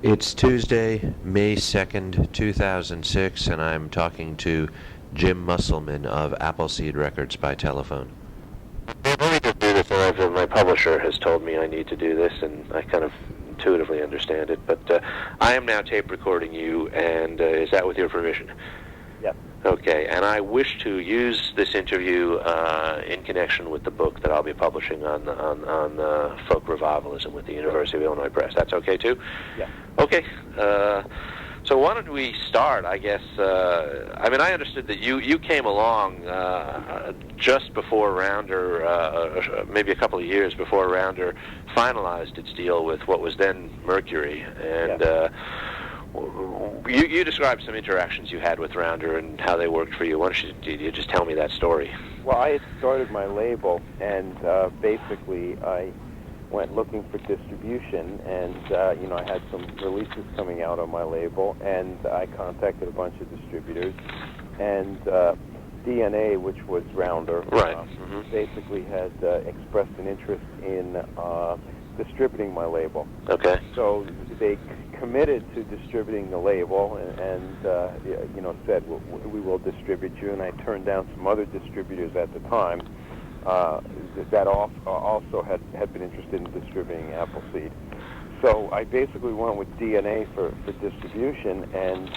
It's Tuesday, May 2nd, 2006, and I'm talking to Jim Musselman of Appleseed Records by telephone. Let me just do this, and my publisher has told me I need to do this, and I kind of intuitively understand it, but I am now tape recording you, and is that with your permission? Yep. Okay, and I wish to use this interview in connection with the book that I'll be publishing on folk revivalism with the University of Illinois Press. That's okay, too? Yeah. Okay. So why don't we start, I guess, I understood that you came along just before Rounder, maybe a couple of years before Rounder finalized its deal with what was then Mercury, and you described some interactions you had with Rounder and how they worked for you. Why don't you just tell me that story? Well, I had started my label, and basically I went looking for distribution, and I had some releases coming out on my label, and I contacted a bunch of distributors, and DNA, which was Rounder, right. Basically had expressed an interest in distributing my label. Okay. So they committed to distributing the label, and said, we will distribute you, and I turned down some other distributors at the time that also had been interested in distributing Appleseed. So I basically went with DNA for distribution, and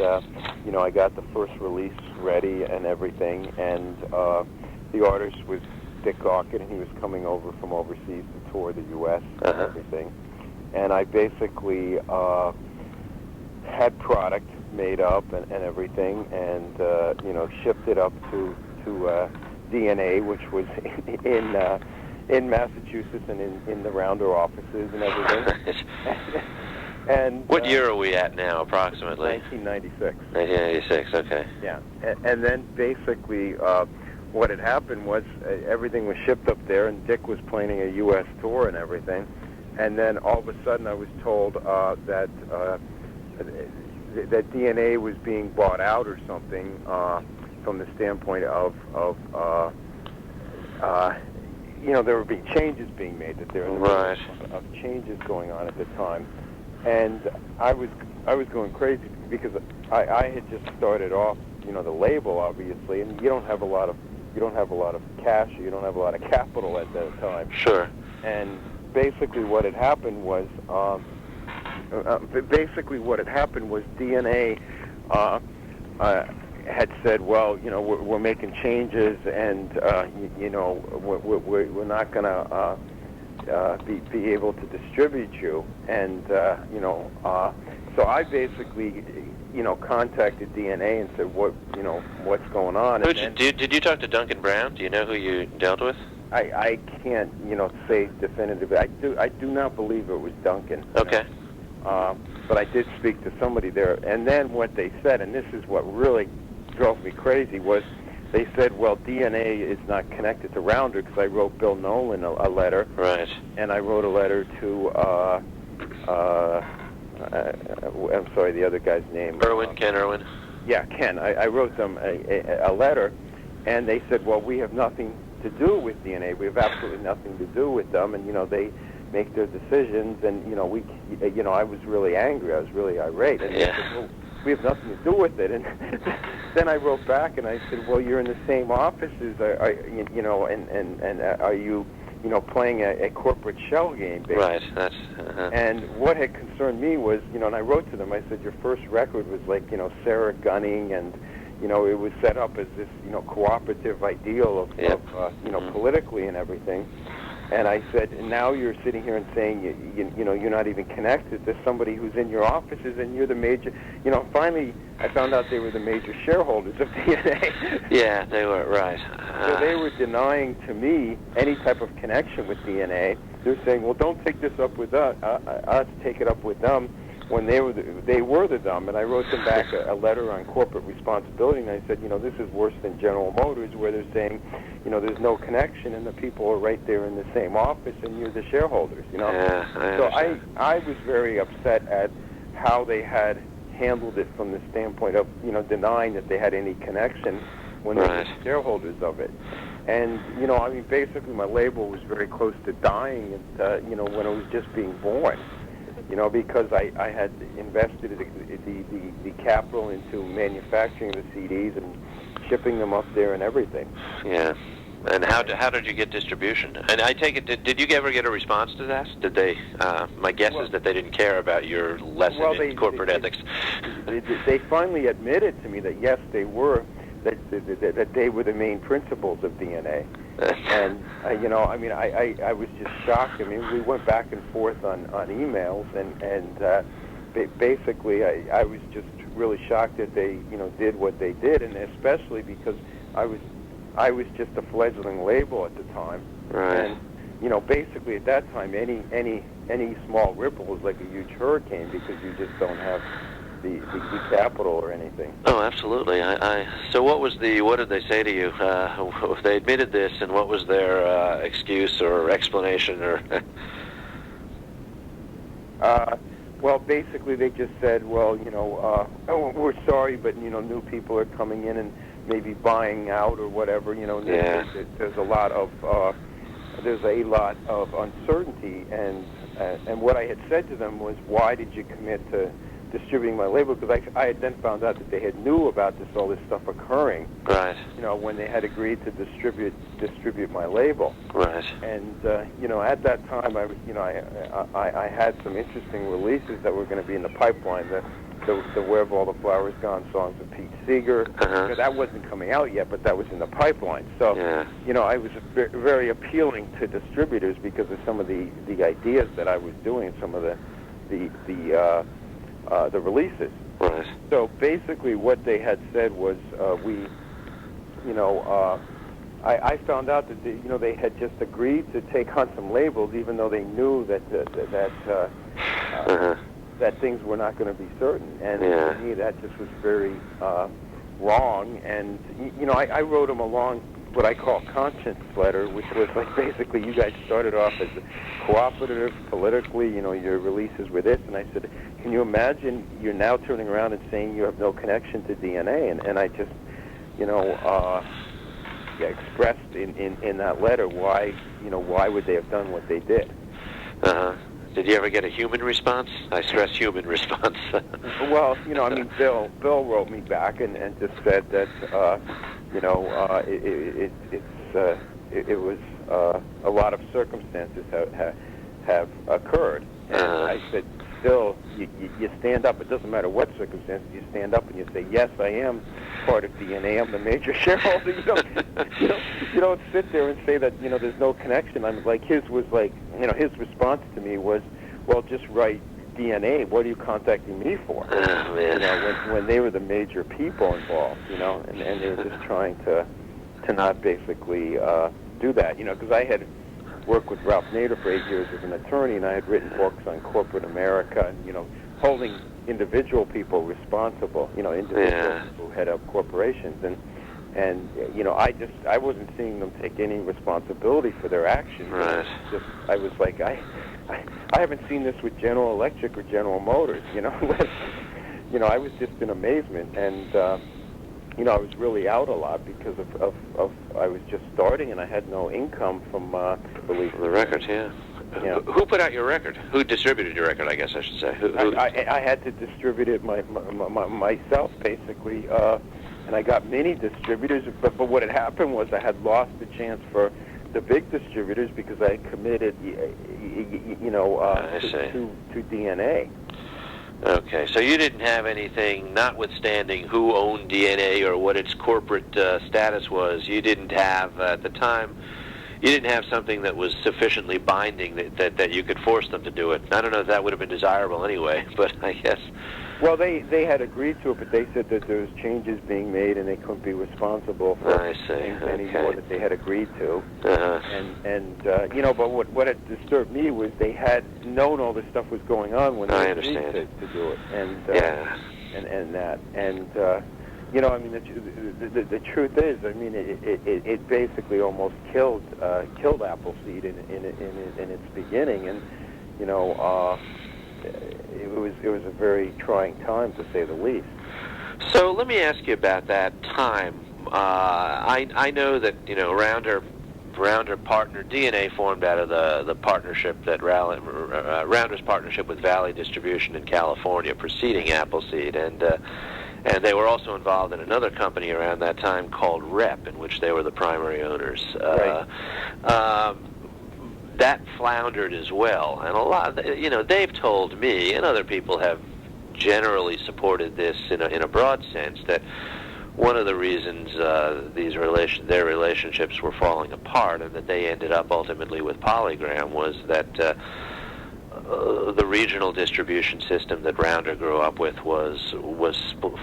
I got the first release ready and everything, and the artist was Dick Gawkin, and he was coming over from overseas to tour the U.S. and everything. And I basically had product made up and everything, and shipped it up to DNA, which was in Massachusetts and in the Rounder offices and everything. And what year are we at now, approximately? 1996. 1996. Okay. Yeah, and then basically what had happened was everything was shipped up there, and Dick was planning a U.S. tour and everything. And then all of a sudden I was told that DNA was being bought out or something from the standpoint of there were being changes being made, that there were of changes going on at the time. And I was going crazy because I had just started off, the label, obviously, and you don't have a lot of cash, you don't have a lot of capital at that time. Sure. And basically what had happened was DNA had said, well, we're making changes, and we're not going to be able to distribute you, and so I basically contacted DNA and said, what's going on? Did you talk to Duncan Brown? Do you know who you dealt with? I can't say definitively. I do not believe it was Duncan. Okay. But I did speak to somebody there, and then what they said, and this is what really drove me crazy, was they said, well, DNA is not connected to Rounder, because I wrote Bill Nolan a letter. Right. And I wrote a letter to, I'm sorry, the other guy's name. Ken Irwin. Yeah, Ken. I wrote them a letter, and they said, well, we have nothing to do with DNA. We have absolutely nothing to do with them, and, they make their decisions, and, I was really angry. I was really irate. And they said, well, we have nothing to do with it. And then I wrote back and I said, well, you're in the same offices, and are you, playing a corporate shell game, basically? Right. That's. And what had concerned me was, and I wrote to them, I said, your first record was like, Sarah Gunning, and, it was set up as this, cooperative ideal of politically and everything. And I said, and now you're sitting here and saying, you're not even connected to somebody who's in your offices, and you're the major, finally I found out they were the major shareholders of DNA. Yeah, they were, right. So they were denying to me any type of connection with DNA. They're saying, well, don't take this up with us, take it up with them, when they were the dumb. And I wrote them back a letter on corporate responsibility, and I said, this is worse than General Motors, where they're saying, there's no connection, and the people are right there in the same office, and you're the shareholders, Yeah, So I was very upset at how they had handled it from the standpoint of, denying that they had any connection when they were shareholders of it. And, basically my label was very close to dying, when it was just being born. because I had invested the capital into manufacturing the CDs and shipping them up there and everything. Yeah. And how did you get distribution? And I take it, did you ever get a response to that? Did they? My guess is that they didn't care about your lesson in corporate ethics. They finally admitted to me that yes, they were. That they were the main principles of DNA, and I was just shocked. I mean, we went back and forth on emails, and basically, I was just really shocked that they did what they did, and especially because I was just a fledgling label at the time, right. And basically at that time, any small ripple was like a huge hurricane because you just don't have the capital or anything. Oh, absolutely. So what did they say to you? If they admitted this, and what was their excuse or explanation? Or well, basically they just said, well, we're sorry, but new people are coming in and maybe buying out or whatever. Yeah. There's a lot of uncertainty, and what I had said to them was, why did you commit to distributing my label? Because I had then found out that they had knew about all this stuff occurring. Right. When they had agreed to distribute my label. Right. And at that time, I had some interesting releases that were going to be in the pipeline. The Where Have All the Flowers Gone songs of Pete Seeger. Uh-huh. That wasn't coming out yet, but that was in the pipeline. So, yeah. I was very appealing to distributors because of some of the ideas that I was doing, some of the releases. Right. So basically, what they had said was, I found out that they had just agreed to take on some labels, even though they knew that uh-huh. that things were not going to be certain. And yeah. to me, that just was very wrong. And I wrote them along what I call conscience letter, which was like basically, you guys started off as cooperative politically, your releases were this, and I said, can you imagine you're now turning around and saying you have no connection to DNA? And I just, expressed in that letter why would they have done what they did. Uh-huh. Did you ever get a human response? I stress human response. Well, Bill wrote me back and just said that, it was a lot of circumstances have occurred. And I said, still, you stand up. It doesn't matter what circumstances. You stand up and you say, yes, I am part of DNA. I'm the major shareholder. You don't sit there and say that there's no connection. I'm like, his response to me was, well, just write DNA. What are you contacting me for? Oh, man. When they were the major people involved, and they were just trying to not basically do that, because I had worked with Ralph Nader for 8 years as an attorney, and I had written books on corporate America, and holding individual people responsible, individuals who head up corporations, and I wasn't seeing them take any responsibility for their actions. Right. I was like, I haven't seen this with General Electric or General Motors. I was just in amazement, and I was really out a lot because of I was just starting and I had no income from releasing the records. Yeah. Who put out your record? Who distributed your record? I guess I should say. Who? I had to distribute it myself, basically. And I got many distributors, but what had happened was I had lost the chance for the big distributors because I had committed, to DNA. Okay, so you didn't have anything, notwithstanding who owned DNA or what its corporate status was. You didn't have at the time. You didn't have something that was sufficiently binding that you could force them to do it. I don't know if that would have been desirable anyway, but I guess. Well, they had agreed to it, but they said that there was changes being made and they couldn't be responsible for things anymore that they had agreed to. Uh-huh. But what had disturbed me was they had known all this stuff was going on when they agreed to do it, the truth is, it basically almost killed Appleseed in its beginning, and it was a very trying time, to say the least. So let me ask you about that time. I know that Rounder Rounder partner DNA formed out of the partnership that Rounder's partnership with Valley Distribution in California, preceding Appleseed, and they were also involved in another company around that time called Rep, in which they were the primary owners. Right. That floundered as well, and a lot. They've told me, and other people have generally supported this in a broad sense, that one of the reasons their relationships were falling apart and that they ended up ultimately with Polygram was that the regional distribution system that Rounder grew up with was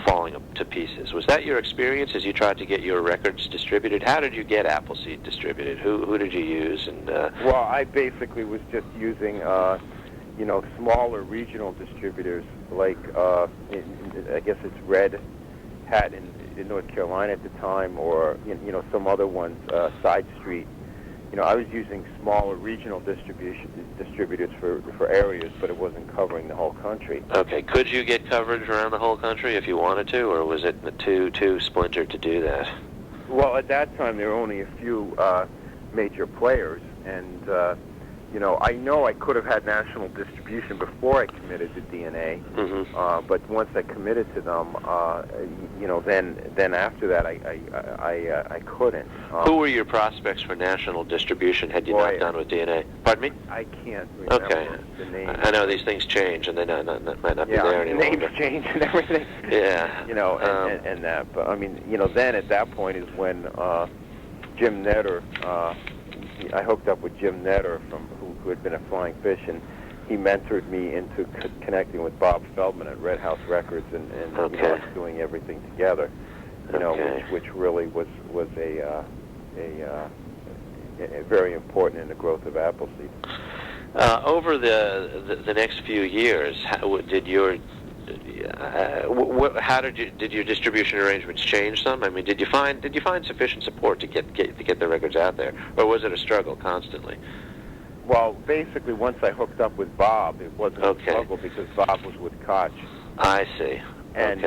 falling to pieces. Was that your experience as you tried to get your records distributed? How did you get Appleseed distributed? Who did you use? And well, I basically was just using smaller regional distributors like I guess it's Red Hat in North Carolina at the time, or some other ones, Side Street. I was using smaller regional distributors for areas, but it wasn't covering the whole country. Okay, could you get coverage around the whole country if you wanted to, or was it too splintered to do that? Well, at that time there were only a few major players, and I know I could have had national distribution before I committed to DNA, but once I committed to them, then after that I couldn't. Who were your prospects for national distribution had you not done with DNA? Pardon me? I can't remember the names. I know these things change, and they might not be there any longer. Names change and everything. Yeah. And that. But I mean, then at that point is when Jim Netter. I hooked up with Jim Netter who had been a Flying Fish, and he mentored me into connecting with Bob Feldman at Red House Records, and us doing everything together. Which really was a very important in the growth of Appleseed. Over the next few years, did your distribution arrangements change some? I mean, did you find sufficient support to get the records out there, or was it a struggle constantly? Well, basically, once I hooked up with Bob, it wasn't a struggle because Bob was with Koch. I see. And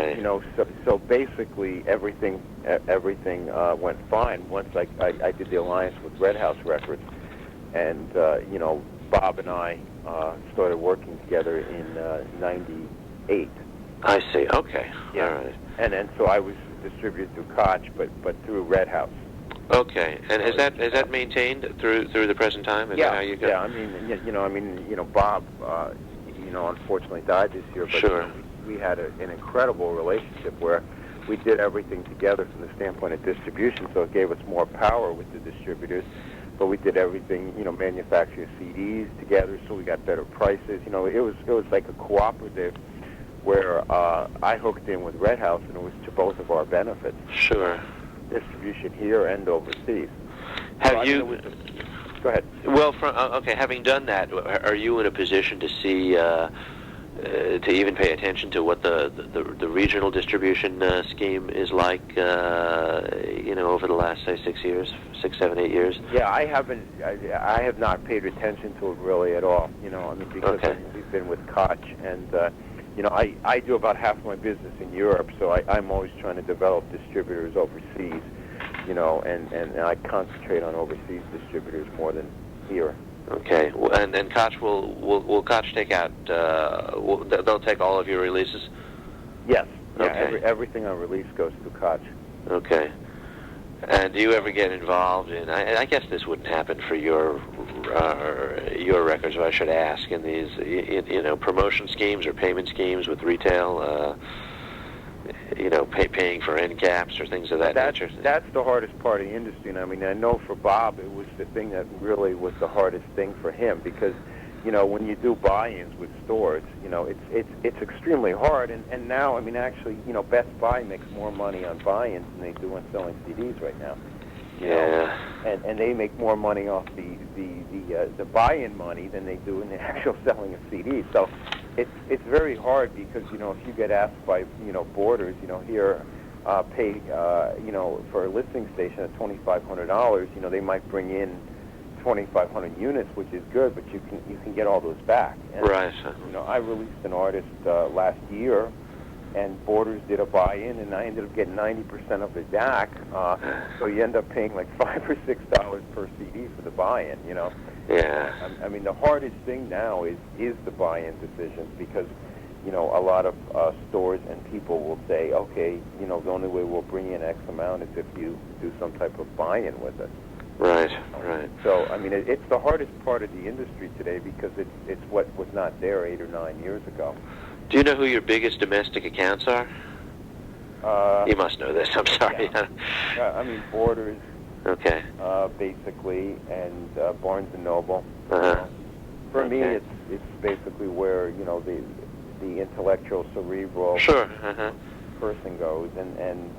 so basically everything went fine once I did the alliance with Red House Records, and Bob and I started working together in '98. I see. Okay. Yeah. All right. And so I was distributed through Koch, but through Red House. Okay. And is that maintained through the present time? Is that how you go? Yeah. I mean, Bob, unfortunately died this year, but sure. We had an incredible relationship where we did everything together from the standpoint of distribution, so it gave us more power with the distributors. But we did everything, manufacture CDs together, so we got better prices. It was like a cooperative where I hooked in with Red House, and it was to both of our benefits. Sure. Distribution here and overseas. Go ahead. Well, having done that, are you in a position to see, to even pay attention to what the regional distribution scheme is like, over the last, say, 6, 7, 8 years? Yeah, I have not paid attention to it really at all. Because we've been with Koch, and I do about half my business in Europe, so I'm always trying to develop distributors overseas. And I concentrate on overseas distributors more than here. Okay, and Koch will Koch take out? They'll take all of your releases? Yes. Yeah, okay. Everything on release goes through Koch. Okay. And do you ever get involved in? I guess this wouldn't happen for your records, but I should ask, in these promotion schemes or payment schemes with retail. Paying for end caps or things of that nature. That's the hardest part of the industry. And I know for Bob, it was the thing that really was the hardest thing for him because, when you do buy-ins with stores, it's extremely hard. And now, actually, Best Buy makes more money on buy-ins than they do on selling CDs right now. Yeah. And they make more money off the buy-in money than they do in the actual selling of CDs. So it's very hard because if you get asked by Borders, here pay for a listing station at $2,500, they might bring in 2,500 units, which is good, but you can get all those back. And, right. I released an artist last year and Borders did a buy-in, and I ended up getting 90% of it back. So you end up paying like $5 or $6 per CD for the buy-in. You know. Yeah. I mean, the hardest thing now is the buy-in decisions, because you know, a lot of stores and people will say, okay, you know, the only way we'll bring in X amount is if you do some type of buy-in with us. Right, right. So, I mean, it's the hardest part of the industry today, because it's what was not there 8 or 9 years ago. Do you know who your biggest domestic accounts are? You must know this. I'm sorry. Yeah. I mean, Borders. Okay. Basically, and Barnes and Noble. Uh-huh. For me, it's basically where, you know, the intellectual, cerebral Sure. person goes, and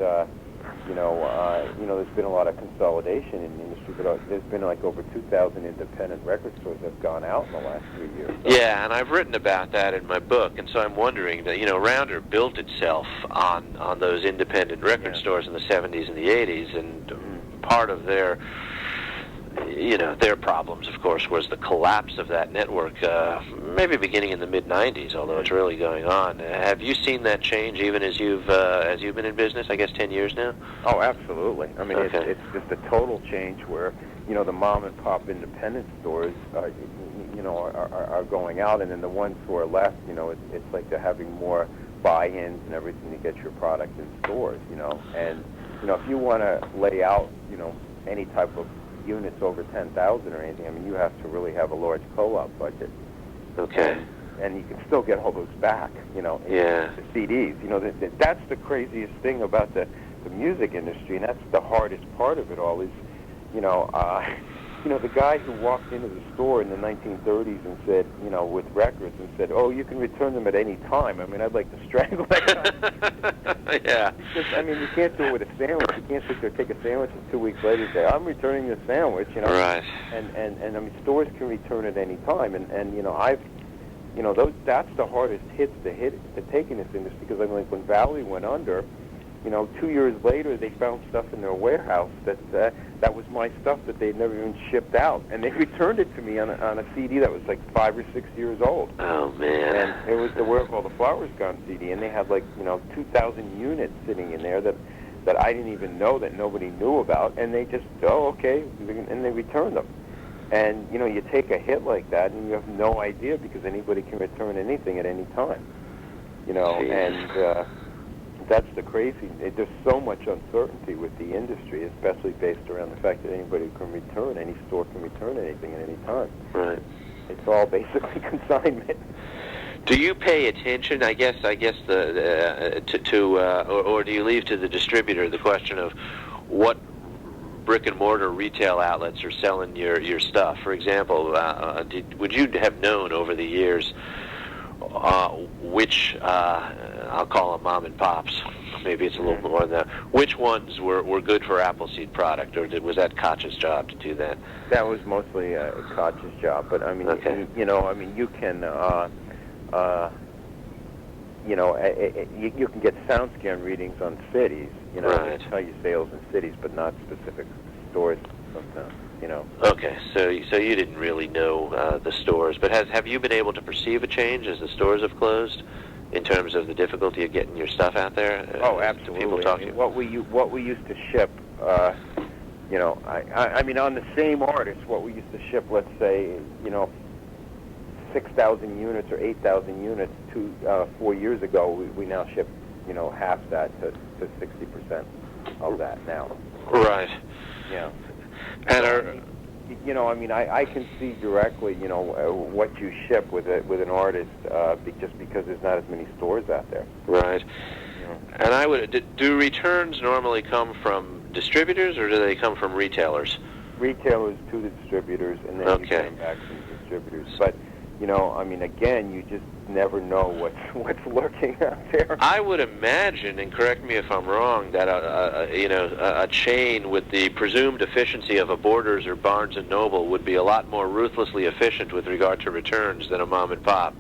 you know, there's been a lot of consolidation in the industry, but there's been like over 2,000 independent record stores that have gone out in the last 3 years. So. Yeah, and I've written about that in my book, and so I'm wondering that, you know, Rounder built itself on those independent record stores in the 70s and the 80s, and part of their, you know, their problems, of course, was the collapse of that network, maybe beginning in the mid-'90s, although it's really going on. Have you seen that change even as you've been in business, I guess 10 years now? Oh, absolutely. I mean, it's just a total change where, you know, the mom-and-pop independent stores, you know, are going out, and then the ones who are left, you know, it's like they're having more buy-ins and everything to get your product in stores, you know. And, you know, if you want to lay out, you know, any type of units over 10,000 or anything, I mean, you have to really have a large co-op budget. Okay. And you can still get all those back, you know, Yeah. the CDs. You know, that's the craziest thing about the music industry, and that's the hardest part of it all is, you know, the guy who walked into the store in the 1930s and said, you know, with records, and said, oh, you can return them at any time. I mean, I'd like to strangle that guy. Yeah. Because, I mean, you can't do it with a sandwich. You can't sit there, take a sandwich, and 2 weeks later say, I'm returning the sandwich, you know. Right. And I mean, stores can return at any time. And you know, that's the hardest hits to take in this industry, because I mean, like when Valley went under, you know, 2 years later they found stuff in their warehouse that was my stuff that they'd never even shipped out, and they returned it to me on a CD that was like 5 or 6 years old. Oh man! And it was the Where Have All the Flowers Gone CD, and they had like, you know, 2,000 units sitting in there that I didn't even know, that nobody knew about, and they just, oh, okay, and they returned them. And you know, you take a hit like that, and you have no idea, because anybody can return anything at any time. You know, and that's the crazy. There's so much uncertainty with the industry, especially based around the fact that anybody can return, any store can return anything at any time. Right. It's all basically consignment. Do you pay attention? I guess or do you leave to the distributor the question of what brick and mortar retail outlets are selling your stuff? For example, would you have known over the years which I'll call them mom and pops? Maybe it's a little more than that. Which ones were good for Appleseed product, or was that Koch's job to do that? That was mostly Koch's job, but I mean, you know, I mean, you can, you know, you can get sound scan readings on cities. You know, Right. they tell you sales in cities, but not specific stores sometimes. You know. Okay, so you didn't really know the stores, but have you been able to perceive a change as the stores have closed, in terms of the difficulty of getting your stuff out there? Oh, absolutely. People talk I mean, to you? what we used to ship, you know, I mean, on the same artist, what we used to ship, let's say, you know, 6,000 units or 8,000 units 4 years ago, we now ship, you know, half that to 60% of that now. Right. Yeah. And you know, I mean, I can see directly, you know, what you ship with an artist, just because there's not as many stores out there. Right. Yeah. And do returns normally come from distributors, or do they come from retailers? Retailers to the distributors, and then you get them back from the distributors. But, you know, I mean, again, you just never know what's lurking out there. I would imagine, and correct me if I'm wrong, that a chain with the presumed efficiency of a Borders or Barnes and Noble would be a lot more ruthlessly efficient with regard to returns than a mom and pop.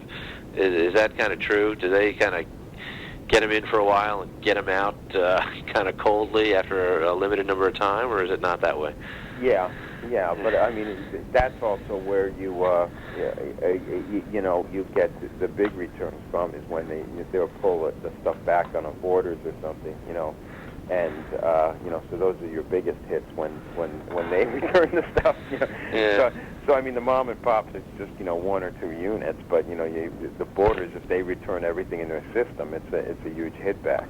Is that kind of true? Do they kind of get them in for a while and get them out kind of coldly after a limited number of time, or is it not that way? Yeah, Yeah, but I mean, that's also where you get the big returns from is when they'll pull the stuff back on borders or something, and so those are your biggest hits when they return the stuff. Yeah. So I mean, the mom and pops, it's just one or two units, but the borders, if they return everything in their system, it's a huge hit back.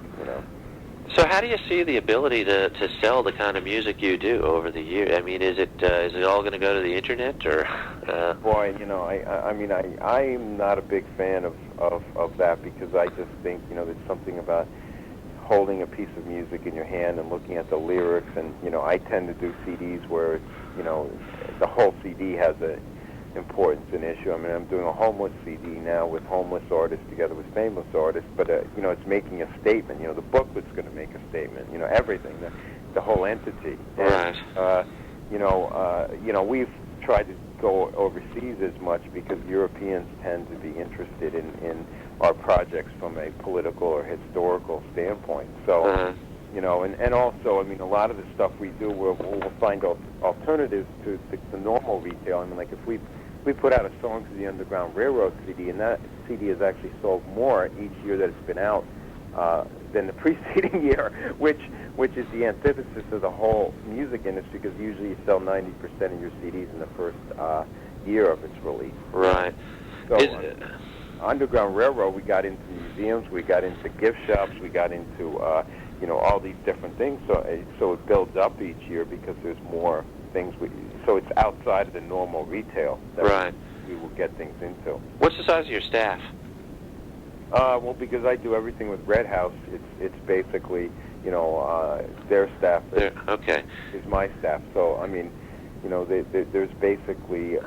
So how do you see the ability to sell the kind of music you do over the years? I mean, is it all going to go to the internet, or? Boy, I'm not a big fan of that, because I just think there's something about holding a piece of music in your hand and looking at the lyrics, and I tend to do CDs where the whole CD has a importance and issue. I mean, I'm doing a homeless CD now with homeless artists together with famous artists, but it's making a statement. The booklet's going to make a statement. Everything, the whole entity. Right. We've tried to go overseas as much because Europeans tend to be interested in our projects from a political or historical standpoint. So. And also, I mean, a lot of the stuff we do, we'll find alternatives to the normal retail. I mean, like if we put out a Songs of the Underground Railroad CD, and that CD has actually sold more each year that it's been out than the preceding year, which is the antithesis of the whole music industry, because usually you sell 90% of your CDs in the first year of its release. Right. So Underground Railroad, we got into museums, we got into gift shops, we got into all these different things. So it builds up each year because there's more things. So it's outside of the normal retail that we will get things into. What's the size of your staff? Well, because I do everything with Red House, it's basically their staff is my staff. So I mean, there's basically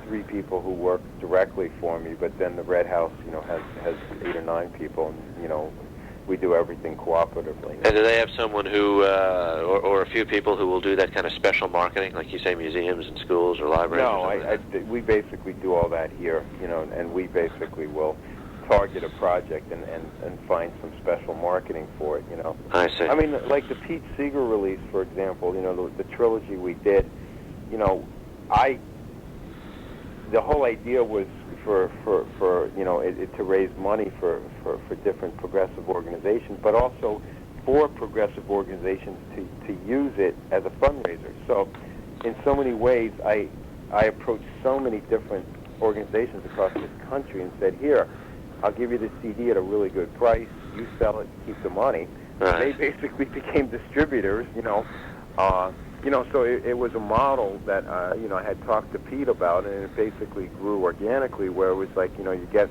3 people who work directly for me, but then the Red House has 8 or 9 people, and we do everything cooperatively. And do they have someone who, or a few people who will do that kind of special marketing, like you say, museums and schools or libraries? No, we basically do all that here, and we basically will target a project and find some special marketing for it, I see. I mean, like the Pete Seeger release, for example, the trilogy we did, the whole idea was for to raise money for different progressive organizations, but also for progressive organizations to use it as a fundraiser. So in so many ways, I approached so many different organizations across this country and said, here, I'll give you the CD at a really good price, you sell it, keep the money. Right. They basically became distributors, so it was a model that I had talked to Pete about, and it basically grew organically, where it was like you get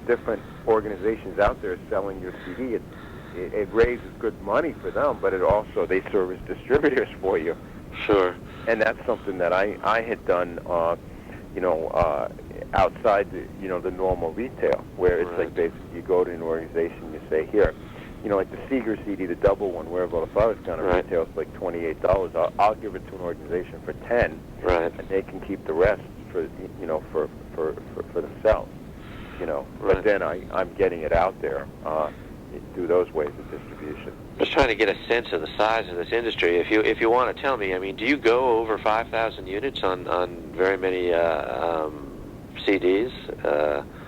different organizations out there selling your CD. It raises good money for them, but it also they serve as distributors for you. Sure. And that's something that I had done outside the normal retail, where it's like basically you go to an organization, you say, here, like the Seeger CD, the double one, where about if I was going to retail, it's like $28. I'll give it to an organization for $10, and they can keep the rest for themselves. But then I'm getting it out there through those ways of distribution. Just trying to get a sense of the size of this industry. If you want to tell me, I mean, do you go over 5,000 units on very many CDs?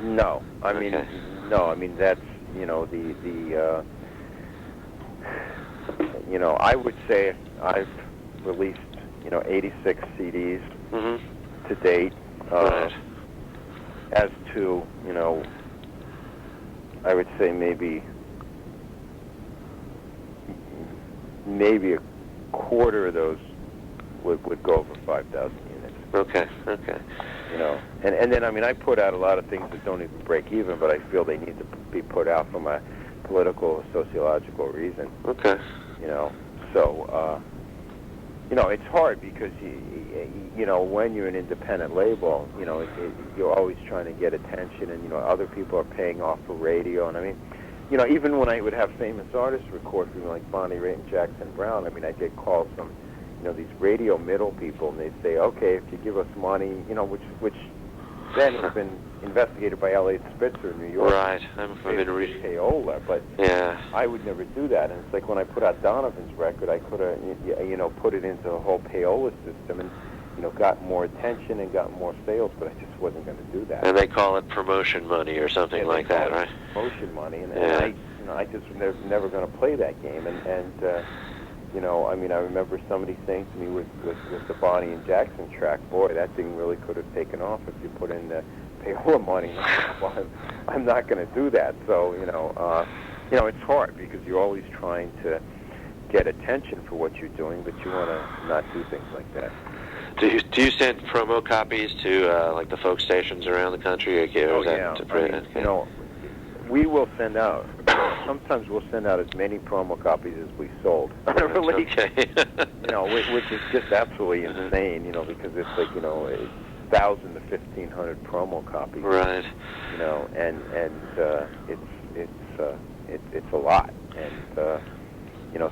No, I mean that's I would say I've released 86 CDs to date. As to I would say maybe a quarter of those would go over 5,000 units. Okay. And then I mean I put out a lot of things that don't even break even, but I feel they need to be put out from a political or sociological reason. Okay. So it's hard because when you're an independent label, you're always trying to get attention, and other people are paying off for radio, and I mean, even when I would have famous artists record for me, like Bonnie Raitt and Jackson Browne, I mean, I'd get calls from these radio middle people, and they'd say, okay, if you give us money, which then has been investigated by Elliot Spitzer in New York. Right. I'm familiar. Payola, but yeah, I would never do that. And it's like when I put out Donovan's record, I could have, put it into the whole payola system, and got more attention and got more sales, but I just wasn't going to do that. And they call it promotion money or something like that, right? Promotion money, and Yeah. I just was never going to play that game, I mean, I remember somebody saying to me with the Bonnie and Jackson track, boy, that thing really could have taken off if you put in the payola money. Well, I'm not going to do that. So, it's hard because you're always trying to get attention for what you're doing, but you want to not do things like that. Do you send promo copies to like the folk stations around the country, or is that to print? I mean, we will send out. Sometimes we'll send out as many promo copies as we sold on a release. Okay. Which is just absolutely insane. Because it's like 1,000 to 1,500 promo copies. Right. And it's a lot. And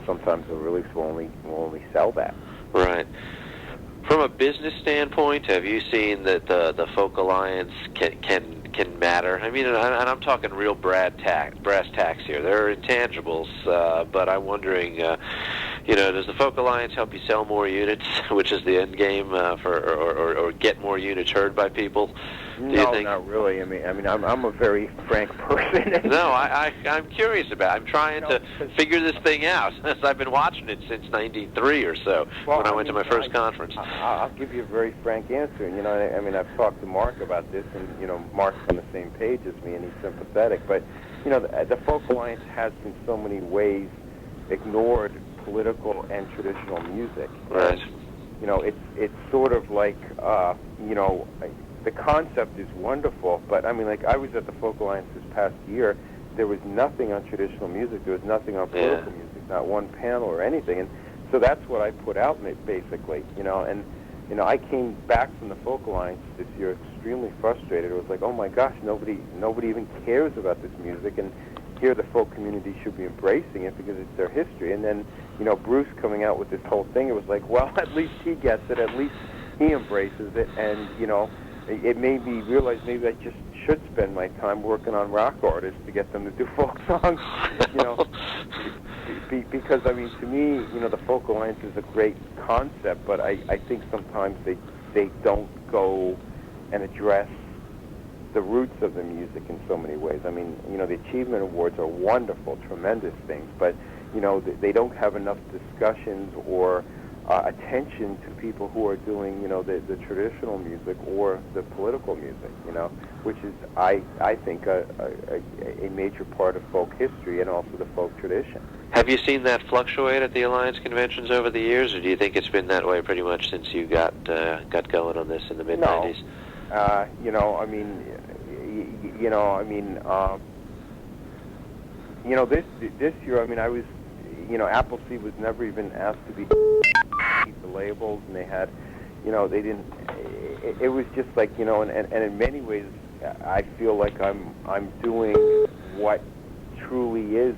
sometimes the release will only sell that. Right. From a business standpoint, have you seen that the Folk Alliance can matter? I mean, and I'm talking real brass tacks here. There are intangibles, but I'm wondering, does the Folk Alliance help you sell more units, which is the end game or get more units heard by people? No, not really. I mean, I'm a very frank person. No, I'm curious about it. I'm trying to figure this thing out. I've been watching it since '93 or so, when I went to my first conference. I'll give you a very frank answer. And I've talked to Mark about this, and Mark's on the same page as me, and he's sympathetic. But the Folk Alliance has in so many ways ignored political and traditional music. Right. It's sort of like the concept is wonderful, but I mean, like I was at the Folk Alliance this past year. There was nothing on traditional music. There was nothing on political music, not one panel or anything. And so that's what I put out, basically. And I came back from the Folk Alliance this year extremely frustrated. It was like, oh my gosh, nobody even cares about this music, and here the folk community should be embracing it because it's their history. And then, Bruce coming out with this whole thing, it was like, well, at least he gets it. At least he embraces it, and it made me realize maybe I just should spend my time working on rock artists to get them to do folk songs, because I mean, to me, the Folk Alliance is a great concept, but I think sometimes they don't go and address the roots of the music in so many ways. I mean, the Achievement Awards are wonderful, tremendous things, but they don't have enough discussions or attention to people who are doing, the traditional music or the political music, which is, I think, a major part of folk history and also the folk tradition. Have you seen that fluctuate at the Alliance conventions over the years, or do you think it's been that way pretty much since you got going on this in the mid-'90s? This year, I mean, I was, Appleseed was never even asked to be the labels, and they had, they didn't. It was just like, and in many ways, I feel like I'm doing what truly is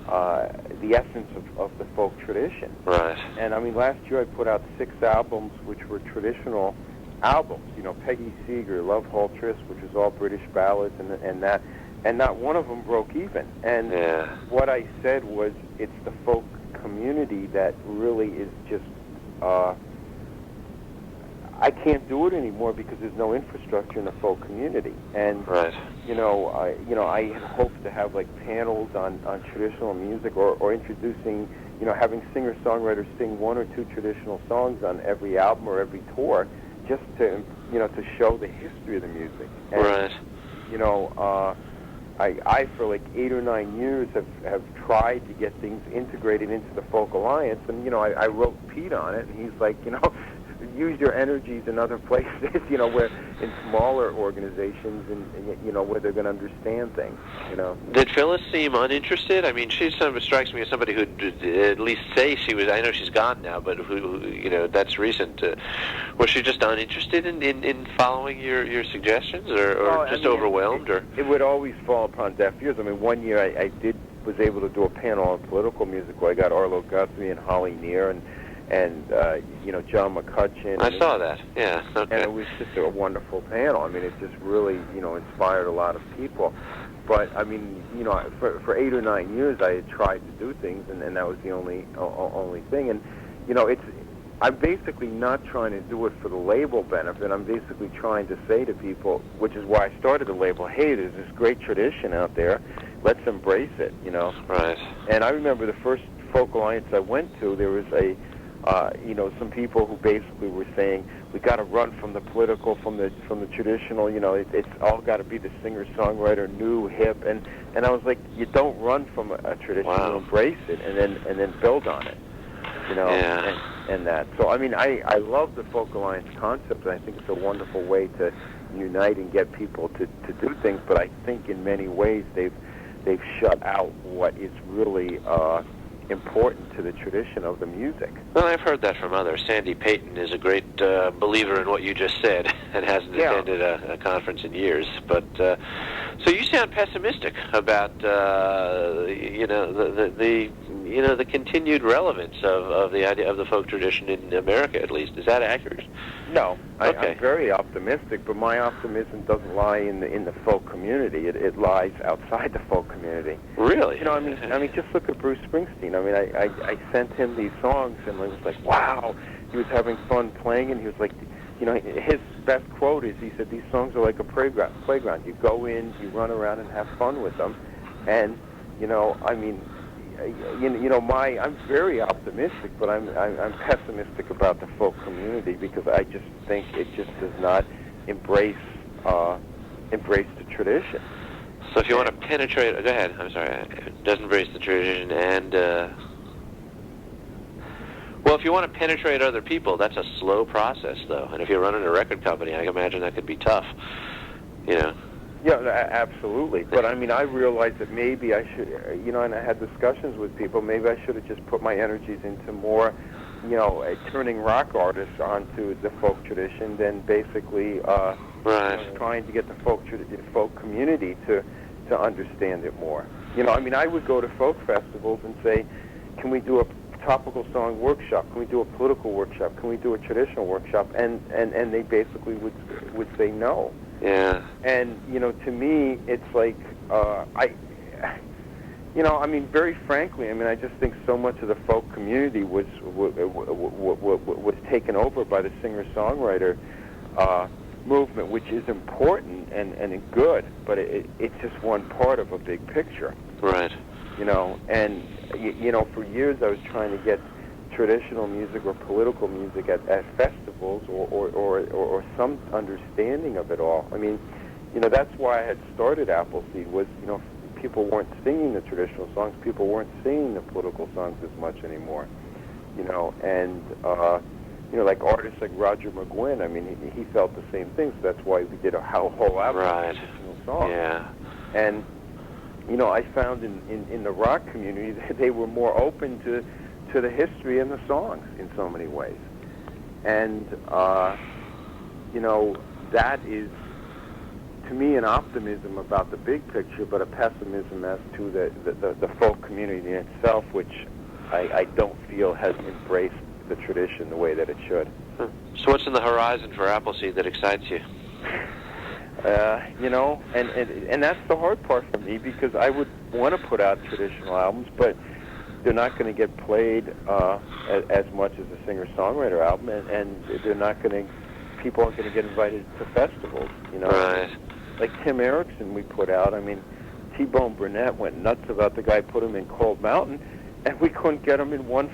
the essence of the folk tradition. Right. And I mean, last year I put out 6 albums which were traditional albums. Peggy Seeger, Love Haltress, which was all British ballads, and not one of them broke even. And what I said was, it's the folk community that really is just. I can't do it anymore because there's no infrastructure in the folk community. And right. I had hoped to have like panels on traditional music or introducing, having singer-songwriters sing 1 or 2 traditional songs on every album or every tour, just to to show the history of the music. And, right. I for like 8 or 9 years have tried to get things integrated into the Folk Alliance, and I wrote Pete on it, and he's like, use your energies in other places, where in smaller organizations, and where they're going to understand things, Did Phyllis seem uninterested? I mean, she strikes me as somebody who'd at least say she was. I know she's gone now, but who that's recent. Was she just uninterested in following your suggestions, or just overwhelmed, or? It would always fall upon deaf ears. I mean, one year I was able to do a panel on political music where I got Arlo Guthrie and Holly Near and John McCutcheon. I saw that. Yeah. Okay. And it was just a wonderful panel. I mean, it just really inspired a lot of people. But I mean, for 8 or 9 years I had tried to do things, and that was the only thing. And I'm basically not trying to do it for the label benefit. I'm basically trying to say to people, which is why I started the label, hey, there's this great tradition out there. Let's embrace it, you know. Right. And I remember the first folk alliance I went to, there was some people who basically were saying, we got to run from the political, from the traditional, it's all got to be the singer-songwriter, new, hip. And I was like, you don't run from a tradition, you embrace it and then build on it. And that. So, I mean, I love the Folk Alliance concept, and I think it's a wonderful way to unite and get people to do things, but I think in many ways they've shut out what is really important to the tradition of the music. Well, I've heard that from others. Sandy Payton is a great believer in what you just said and hasn't attended a conference in years. But so you sound pessimistic about the continued relevance of the idea of the folk tradition in America, at least. Is that accurate? No, okay. I'm very optimistic, but my optimism doesn't lie in the folk community. It lies outside the folk community. Really? I mean, just look at Bruce Springsteen. I mean, I sent him these songs, and I was like, wow. He was having fun playing, and he was like, his best quote is, he said, these songs are like a playground. You go in, you run around and have fun with them, and I'm very optimistic, but I'm pessimistic about the folk community because I just think it just does not embrace the tradition. So if you want to penetrate, go ahead. I'm sorry. It doesn't embrace the tradition, and well, if you want to penetrate other people, that's a slow process, though. And if you're running a record company, I can imagine that could be tough. Yeah, absolutely. But I mean, I realized that maybe I should, and I had discussions with people. Maybe I should have just put my energies into more, turning rock artists onto the folk tradition than basically trying to get the folk community to understand it more. I would go to folk festivals and say, can we do a topical song workshop? Can we do a political workshop? Can we do a traditional workshop? And they basically would say no. Yeah. And to me, it's like very frankly, I just think so much of the folk community was taken over by the singer-songwriter movement, which is important and good, but it's just one part of a big picture. Right. For years I was trying to get traditional music or political music at festivals or some understanding of it all. I mean, that's why I had started Appleseed was, people weren't singing the traditional songs, people weren't singing the political songs as much anymore, like artists like Roger McGuinn, he felt the same thing, so that's why we did a whole album of traditional songs. Yeah. And, I found in the rock community that they were more open to the history and the songs in so many ways. And, that is, to me, an optimism about the big picture, but a pessimism as to the folk community in itself, which I don't feel has embraced the tradition the way that it should. So what's in the horizon for Appleseed that excites you? And that's the hard part for me, because I would want to put out traditional albums, but they're not going to get played as much as a singer-songwriter album, and they're not going to, people aren't going to get invited to festivals, Right. Like Tim Erickson we put out, T-Bone Burnett went nuts about the guy put him in Cold Mountain, and we couldn't get him in one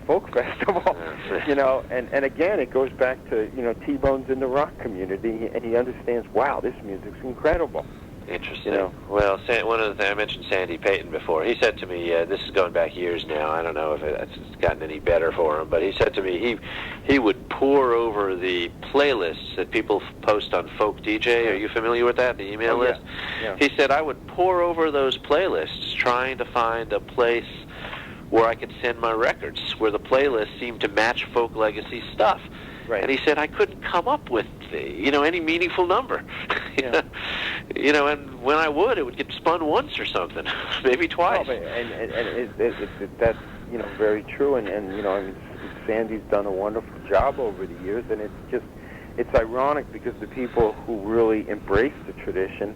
folk festival, and again, it goes back to, T-Bone's in the rock community, and he understands, wow, this music's incredible. Interesting. Well, one of the things I mentioned Sandy Payton before. He said to me, this is going back years now. I don't know if it's gotten any better for him, but he said to me he would pore over the playlists that people post on Folk DJ. Are you familiar with that? The email list. Yeah. He said I would pore over those playlists, trying to find a place where I could send my records, where the playlists seemed to match folk legacy stuff. Right. And he said I couldn't come up with, any meaningful number. Yeah. And when I would, it would get spun once or something, maybe twice. No, and that's very true. And Sandy's done a wonderful job over the years, and it's ironic because the people who really embrace the tradition,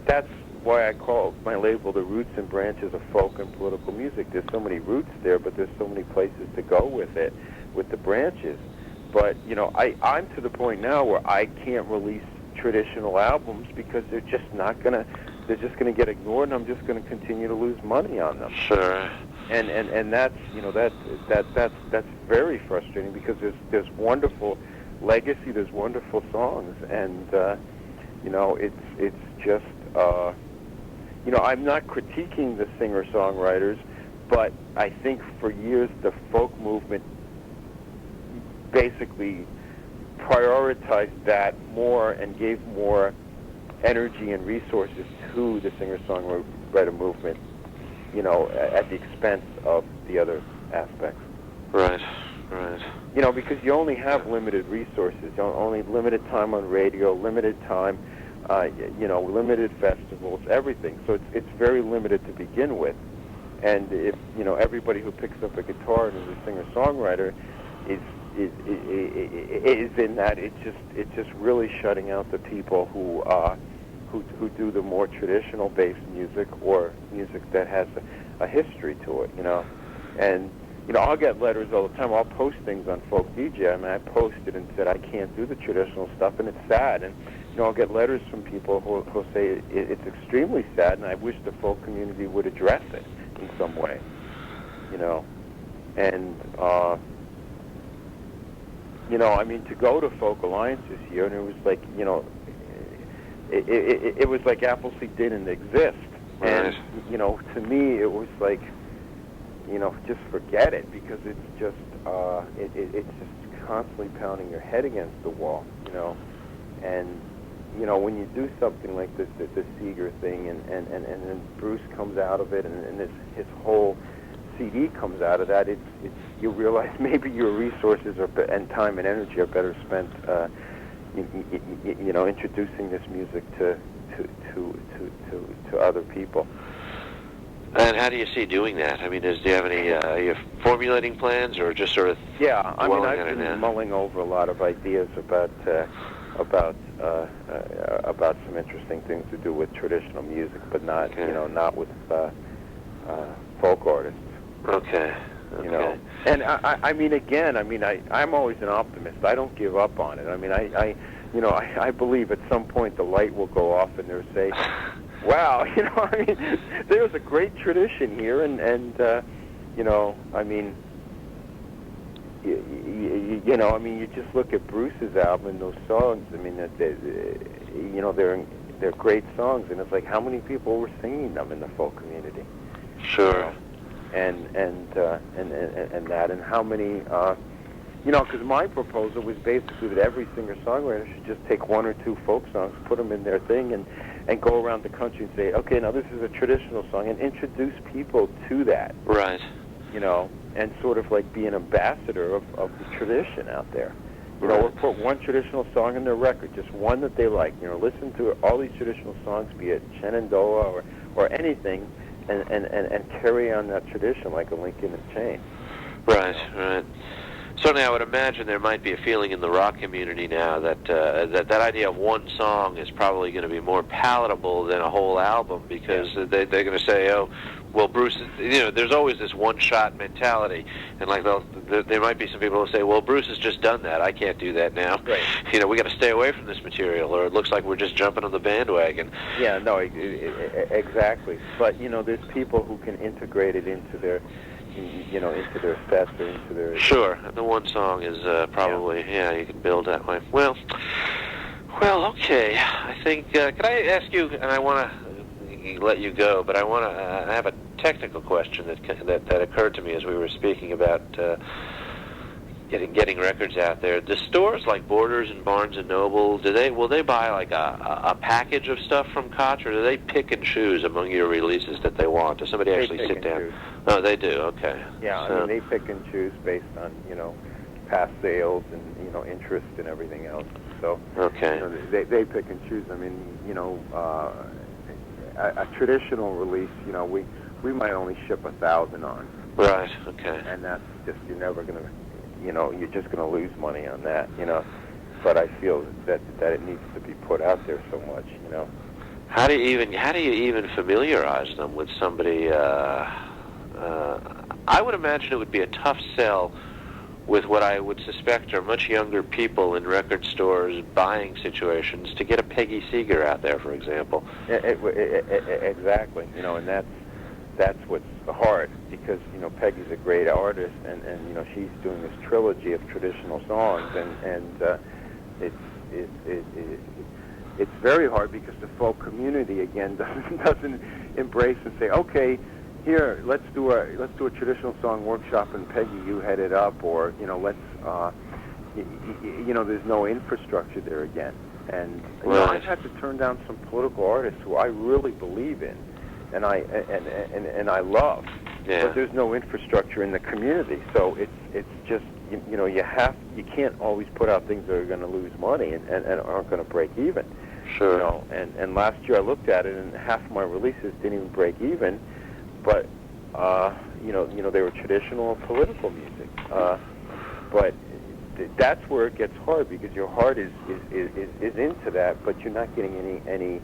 that's why I call my label the Roots and Branches of Folk and Political Music. There's so many roots there, but there's so many places to go with it, with the branches. But, you know, I'm to the point now where I can't release traditional albums because they're just gonna get ignored, and I'm just gonna continue to lose money on them. Sure. And that's, you know, that's very frustrating, because there's wonderful legacy, there's wonderful songs, and you know, it's just, you know, I'm not critiquing the singer-songwriters, but I think for years the folk movement basically prioritized that more and gave more energy and resources to the singer-songwriter movement, you know, at the expense of the other aspects. Right, right. You know, because you only have limited resources, only limited time on radio, limited time, you know, limited festivals, everything. So it's very limited to begin with. And if, you know, everybody who picks up a guitar and is a singer-songwriter is in that, it's just really shutting out the people who do the more traditional based music, or music that has a history to it, you know. And, you know, I'll get letters all the time. I'll post things on Folk DJ. I mean, I posted and said I can't do the traditional stuff, and it's sad. And, you know, I'll get letters from people who'll say it's extremely sad, and I wish the folk community would address it in some way, you know. And, you know, I mean, to go to Folk Alliance this year, and it was like, you know, it was like Appleseed didn't exist. Right. And, you know, to me, it was like, you know, just forget it, because it's just, it's just constantly pounding your head against the wall, you know. And, you know, when you do something like this, the Seeger thing, and then Bruce comes out of it, and his whole CD comes out of that, it's you realize maybe your resources and time and energy are better spent, you know, introducing this music to other people. And how do you see doing that? I mean, do you have any, are you formulating plans, or just sort of? Yeah, I mean, I've I've been mulling over a lot of ideas about some interesting things to do with traditional music, but not, okay, you know, not with folk artists. Okay. You know, and I mean, again, I mean, I'm always an optimist. I don't give up on it. I mean, you know, I believe at some point the light will go off, and they'll say, wow, you know, I mean, there's a great tradition here, and you know, I mean, you know, I mean, you just look at Bruce's album and those songs. I mean, you know, they're great songs, and it's like, how many people were singing them in the folk community? Sure. You know? And that, and how many, you know, because my proposal was basically that every singer-songwriter should just take one or two folk songs, put them in their thing, and go around the country and say, okay, now this is a traditional song, and introduce people to that. Right. You know, and sort of like be an ambassador of the tradition out there. You know, or put one traditional song in their record, just one that they like. You know, listen to all these traditional songs, be it Shenandoah or anything, and carry on that tradition like a link in a chain. Right, right. Certainly, I would imagine there might be a feeling in the rock community now that that idea of one song is probably going to be more palatable than a whole album, because they're going to say, oh, well, Bruce, you know, there's always this one-shot mentality, and like there might be some people who say, well, Bruce has just done that, I can't do that now. Right. You know, we got to stay away from this material, or it looks like we're just jumping on the bandwagon. Yeah, no, exactly. But you know, there's people who can integrate it into their, you know, into their sets or into their. Sure, the one song is probably you can build that way. Well, okay. I think could I ask you? And I want to let you go, but I want to. I have a technical question that occurred to me as we were speaking about getting records out there. The stores like Borders and Barnes and Noble, will they buy like a package of stuff from Koch, or do they pick and choose among your releases that they want? Does somebody actually sit down? Oh, they do. Okay. Yeah, so, I mean, they pick and choose based on, you know, past sales and, you know, interest and everything else. So okay. You know, they pick and choose. I mean, you know, a traditional release, you know, we might only ship 1,000 on. Right. Okay. And that's just, you're never going to, you know, you're just going to lose money on that, you know. But I feel that it needs to be put out there so much, you know. How do you even familiarize them with somebody? I would imagine it would be a tough sell with what I would suspect are much younger people in record stores buying situations to get a Peggy Seeger out there, for example. Exactly. And that's what's hard, because Peggy's a great artist, and she's doing this trilogy of traditional songs, and it's very hard because the folk community again doesn't embrace and say, okay, here, let's do a traditional song workshop, and Peggy, you head it up, or let's there's no infrastructure there again, and I've had to turn down some political artists who I really believe in, and I love, but there's no infrastructure in the community, so it's just you can't always put out things that are going to lose money and aren't going to break even. Sure. And last year I looked at it, and half of my releases didn't even break even. But they were traditional and political music. But that's where it gets hard, because your heart is into that, but you're not getting any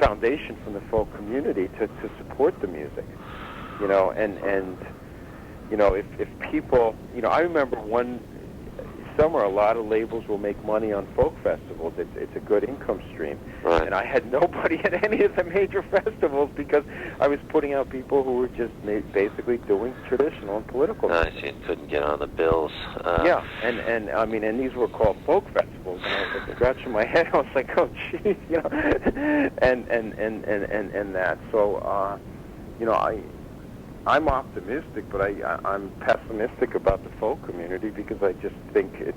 foundation from the folk community to support the music. If people, I remember one summer, a lot of labels will make money on folk festivals. It's a good income stream. Right. And I had nobody at any of the major festivals because I was putting out people who were just basically doing traditional and political music. I see. Couldn't get on the bills. Yeah, and these were called folk festivals, and I was like scratching my head. I was like, oh, jeez, and that. So, I'm optimistic, but I'm pessimistic about the folk community, because I just think it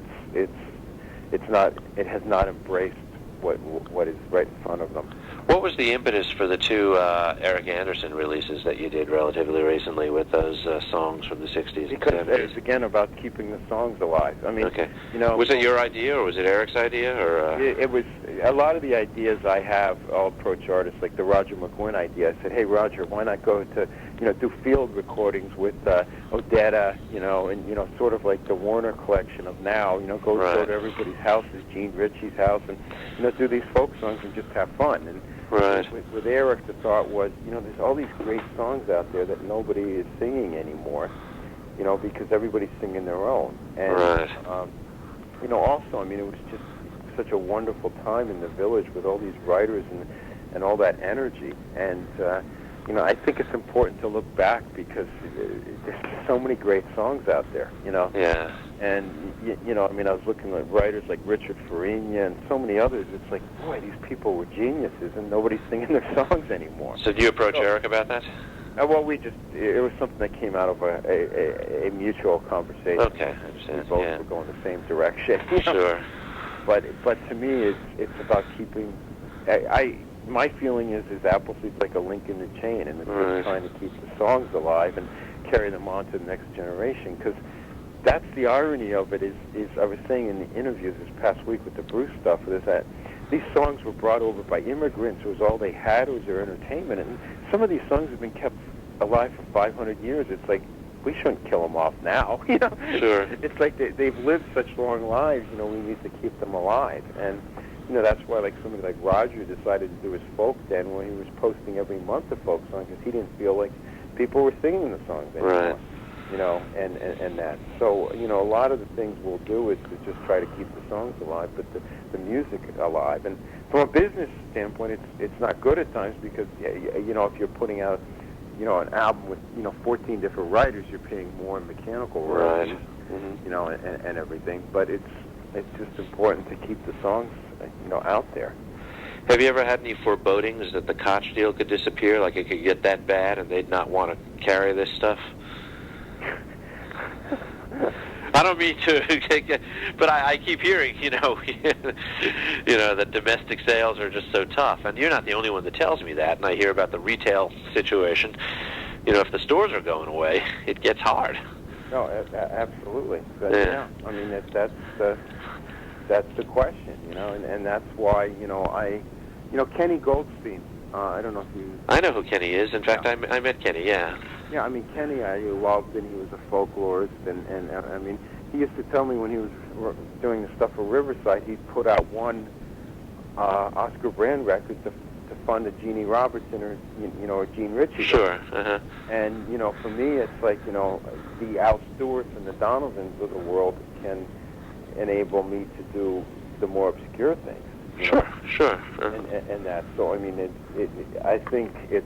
has not embraced what is right in front of them. What was the impetus for the two Eric Anderson releases that you did relatively recently with those songs from the 60s because and 70s? It's again about keeping the songs alive. I mean, okay. Was it your idea, or was it Eric's idea, or? It was a lot of the ideas I have. I'll approach artists like the Roger McGuinn idea. I said, hey Roger, why not go to do field recordings with Odetta, and sort of like the Warner collection of now. Go to everybody's houses, Gene Ritchie's house, and do these folk songs and just have fun. And with Eric, the thought was, there's all these great songs out there that nobody is singing anymore, because everybody's singing their own. And also, I mean, it was just such a wonderful time in the Village with all these writers and all that energy. And I think it's important to look back, because there's so many great songs out there, Yeah. And, I was looking at writers like Richard Farina and so many others. It's like, boy, these people were geniuses, and nobody's singing their songs anymore. So did you approach Eric about that? Well, it was something that came out of a mutual conversation. Okay, I understand. We both were going the same direction. Sure. But to me, it's about keeping. My feeling is Appleseed's like a link in the chain, and it's just trying to keep the songs alive and carry them on to the next generation. Because that's the irony of it. Is I was saying in the interviews this past week with the Bruce stuff, is that these songs were brought over by immigrants. It was all they had. It was their entertainment. And some of these songs have been kept alive for 500 years. It's like, we shouldn't kill them off now. Sure. It's like they've lived such long lives. We need to keep them alive. And that's why, like, somebody like Roger decided to do his folk den, when he was posting every month a folk song, because he didn't feel like people were singing the songs anymore. Right. And that. So, a lot of the things we'll do is to just try to keep the songs alive, but the music alive. And from a business standpoint, it's not good at times, because, if you're putting out, an album with, 14 different writers, you're paying more in mechanical royalties, and everything. But it's just important to keep the songs, out there. Have you ever had any forebodings that the Koch deal could disappear, like it could get that bad and they'd not want to carry this stuff? I don't mean to, but I keep hearing, that domestic sales are just so tough, and you're not the only one that tells me that. And I hear about the retail situation. If the stores are going away, it gets hard. No, absolutely. But, I mean, that's the question, and that's why, Kenny Goldstein. I don't know if you. I know who Kenny is. In fact, I met Kenny. Yeah. Yeah, I mean, Kenny, I loved, and he was a folklorist, and I mean, he used to tell me when he was doing the stuff for Riverside, he'd put out one Oscar Brand record to fund a Jeannie Robertson or or Gene Ritchie. Sure. And for me, it's like the Al Stewarts and the Donovans of the world can enable me to do the more obscure things. Sure. And that. So I mean, I think it's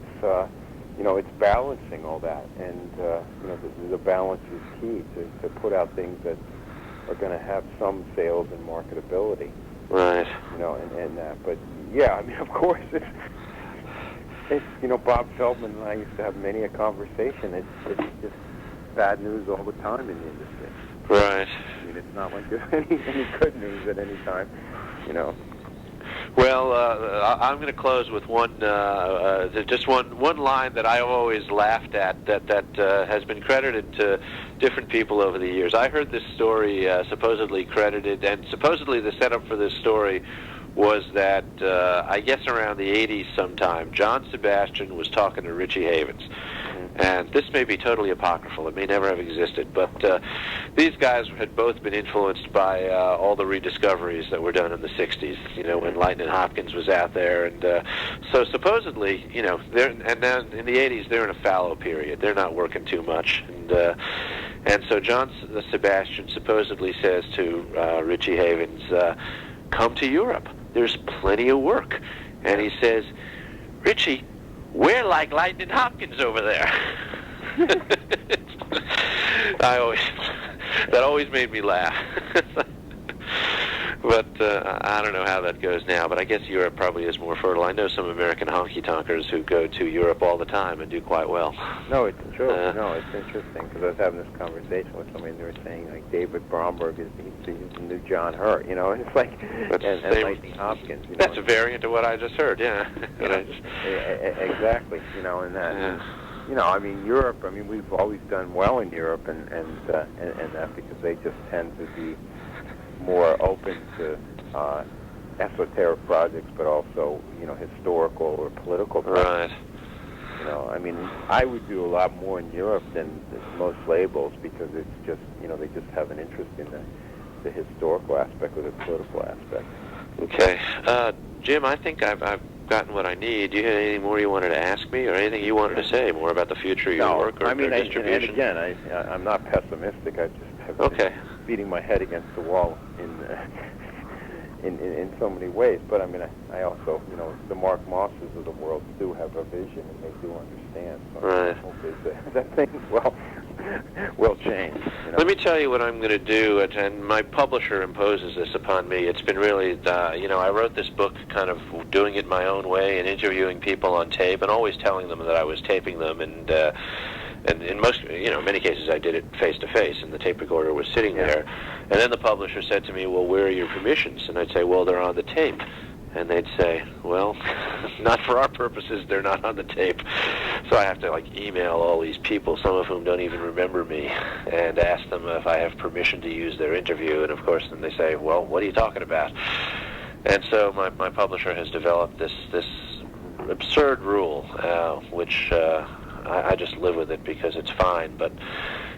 it's balancing all that, and the balance is key to put out things that are going to have some sales and marketability. Right. And that. But yeah, I mean, of course, it's Bob Feldman and I used to have many a conversation. It's just bad news all the time in the industry. Right. I mean, it's not like there's any good news at any time. Well, I'm going to close with just one line that I've always laughed at that has been credited to different people over the years. I heard this story supposedly credited, and supposedly the setup for this story was that I guess around the 80s sometime, John Sebastian was talking to Richie Havens. And this may be totally apocryphal. It may never have existed. But these guys had both been influenced by all the rediscoveries that were done in the 60s, when Lightnin' Hopkins was out there. And so supposedly, and then in the 80s, they're in a fallow period. They're not working too much. And so John Sebastian supposedly says to Richie Havens, come to Europe. There's plenty of work. And he says, Richie, we're like Lightnin' Hopkins over there. That always made me laugh. But I don't know how that goes now, but I guess Europe probably is more fertile. I know some American honky-tonkers who go to Europe all the time and do quite well. No, it's true. No, it's interesting, because I was having this conversation with somebody, and they were saying, like, David Bromberg is the new John Hurt, and it's like, and Lightnin' Hopkins. That's a variant of what I just heard, yeah. Exactly, and that. I mean, Europe, I mean, we've always done well in Europe, and that because they just tend to be more open to esoteric projects, but also, historical or political projects. Right. I mean, I would do a lot more in Europe than most labels, because it's just, they just have an interest in the historical aspect or the political aspect. Okay. Jim, I think I've gotten what I need. Do you have anything more you wanted to ask me, or anything you wanted to say more about the future of your work or distribution? And again, I'm not pessimistic. I just have been beating my head against the wall in so many ways. But I mean, I also, the Mark Mosses of the world do have a vision, and they do understand. So right. I hope that things will change. Let me tell you what I'm going to do, and my publisher imposes this upon me. It's been really, I wrote this book kind of doing it my own way and interviewing people on tape and always telling them that I was taping them, and in most, many cases I did it face to face, and the tape recorder was sitting there. And then the publisher said to me, well, where are your permissions? And I'd say, well, they're on the tape. And they'd say, well, not for our purposes, they're not on the tape. So I have to, email all these people, some of whom don't even remember me, and ask them if I have permission to use their interview. And, of course, then they say, well, what are you talking about? And so my publisher has developed this absurd rule, which I just live with it because it's fine. But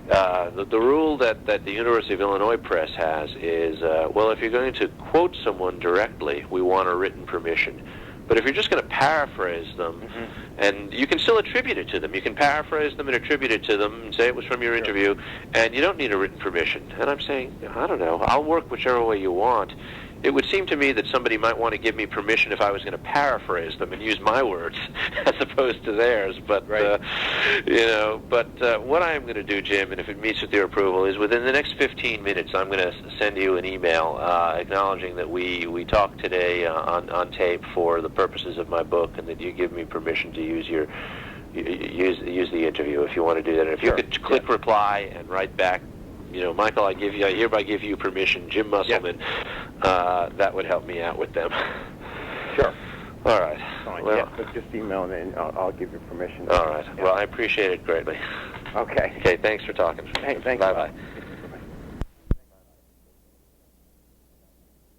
the rule that the University of Illinois Press has is, well, if you're going to quote someone directly, we want a written permission. But if you're just going to paraphrase them, and you can still attribute it to them. You can paraphrase them and attribute it to them and say it was from your interview, and you don't need a written permission. And I'm saying, I don't know, I'll work whichever way you want. It would seem to me that somebody might want to give me permission if I was going to paraphrase them and use my words as opposed to theirs. But what I am going to do, Jim, and if it meets with your approval, is within the next 15 minutes I'm going to send you an email acknowledging that we talked today on tape for the purposes of my book, and that you give me permission to use use the interview if you want to do that. And if you could click reply and write back, Michael, I hereby give you permission, Jim Musselman. That would help me out with them. Sure. All right. Fine. Well, so just email me, and I'll give you permission. All right. Yeah. Well, I appreciate it greatly. Okay. Okay. Thanks for talking. Thanks. Bye-bye.